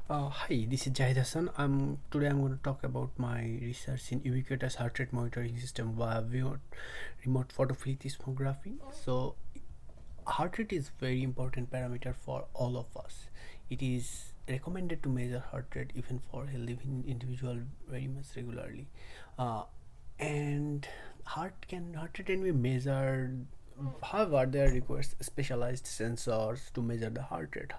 Hi, this is Jahid Hassan. Today I'm going to talk about my research in ubiquitous heart rate monitoring system via remote photoplethysmography. So, heart rate is very important parameter for all of us. It is recommended to measure heart rate even for healthy individual very much regularly. Uh, and heart rate can be measured. However, there requires specialized sensors to measure the heart rate.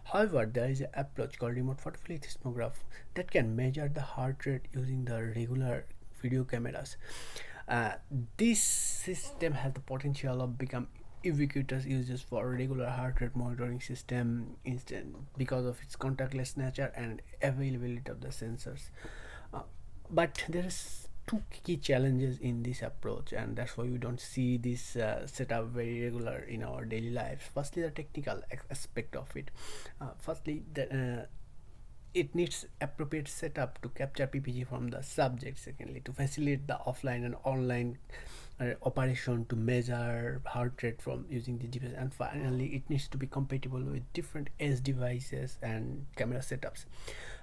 However, there is an approach called remote photoplethysmograph that can measure the heart rate using the regular video cameras. Uh, this system has the potential of become ubiquitous uses for regular heart rate monitoring system instant because of its contactless nature and availability of the sensors. Uh, but there is two key challenges in this approach, and that's why we don't see this setup very regular in our daily lives. Firstly, the technical aspect of it. Firstly, it needs appropriate setup to capture PPG from the subject. Secondly, to facilitate the offline and online operation to measure heart rate from using the device. And finally, it needs to be compatible with different edge devices and camera setups.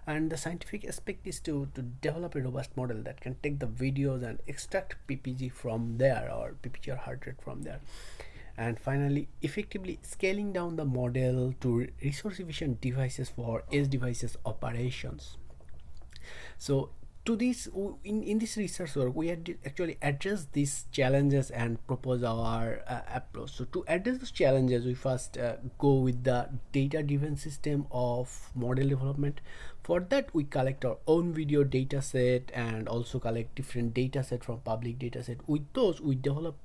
And the scientific aspect is to develop a robust model that can take the videos and extract PPG from there, or PPG or heart rate from there. And finally, effectively scaling down the model to resource efficient devices for edge devices operations. So to this, in this research work, we had to actually address these challenges and propose our approach. So to address those challenges, we first go with the data driven system of model development. For that, we collect our own video data set and also collect different data set from public data set. With those, we develop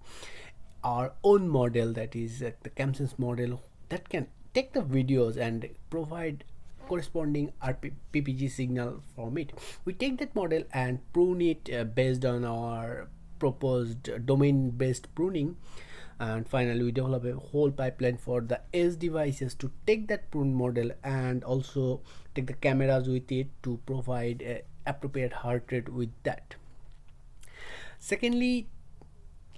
our own model, that is the CamSense model, that can take the videos and provide corresponding PPG signal from it. We take that model and prune it based on our proposed domain based pruning. And finally, we develop a whole pipeline for the edge devices to take that prune model and also take the cameras with it to provide a appropriate heart rate with that. Secondly,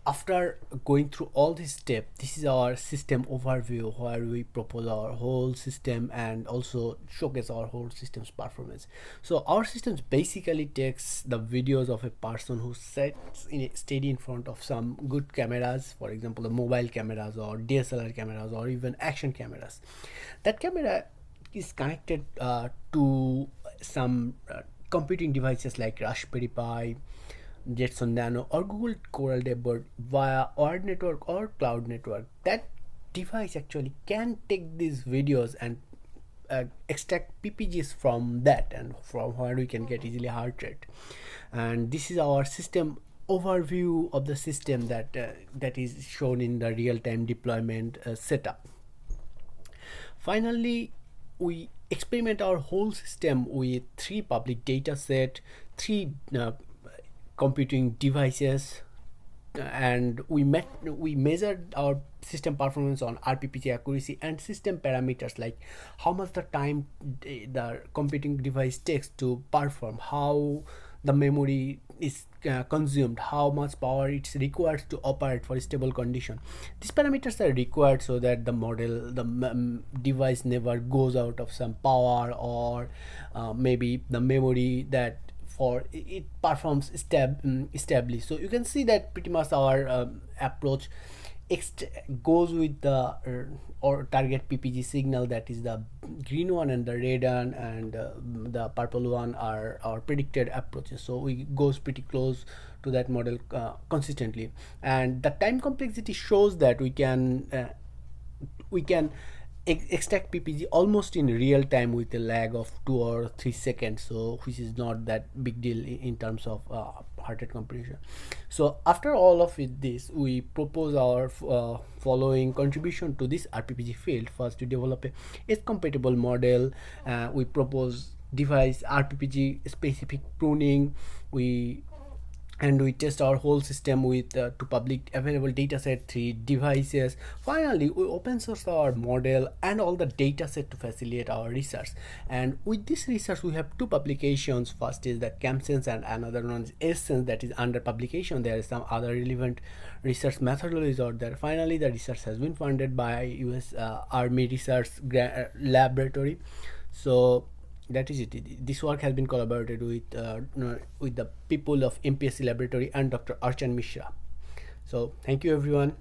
after going through all this step, this is our system overview where we propose our whole system and also showcase our whole system's performance. So our systems basically takes the videos of a person who sits in steady in front of some good cameras, for example the mobile cameras or DSLR cameras or even action cameras. That camera is connected to some computing devices like Raspberry Pi, Jetson Nano, or Google Coral Dashboard via wired network or cloud network. That device actually can take these videos and extract PPGs from that, and from where we can get easily heart rate. And this is our system overview of the system that is shown in the real-time deployment setup. Finally, we experiment our whole system with three public data set, three computing devices, and we measured our system performance on RPPG accuracy and system parameters like how much the time the computing device takes to perform, how the memory is consumed, how much power it's required to operate for a stable condition. These parameters are required so that the model, the device never goes out of some power, or maybe the memory that for it performs stably. So you can see that pretty much our approach goes with the or target PPG signal, that is the green one and the red one, and the purple one are our predicted approaches. So we goes pretty close to that model consistently, and the time complexity shows that we can extract PPG almost in real time with a lag of 2 or 3 seconds, so which is not that big deal in terms of heart rate computation. So after all of this, we propose our following contribution to this RPPG field. First, to develop a edge compatible model. We propose device RPPG specific pruning. We test our whole system with two public available dataset, three devices. Finally, we open source our model and all the dataset to facilitate our research. And with this research, we have two publications. First is the CamSense and another one is Essence, that is under publication. There is some other relevant research methodologies out there. Finally, the research has been funded by US Army Research Laboratory. So that is it. This work has been collaborated with the people of MPSC laboratory and Dr. Archan Mishra. So thank you everyone.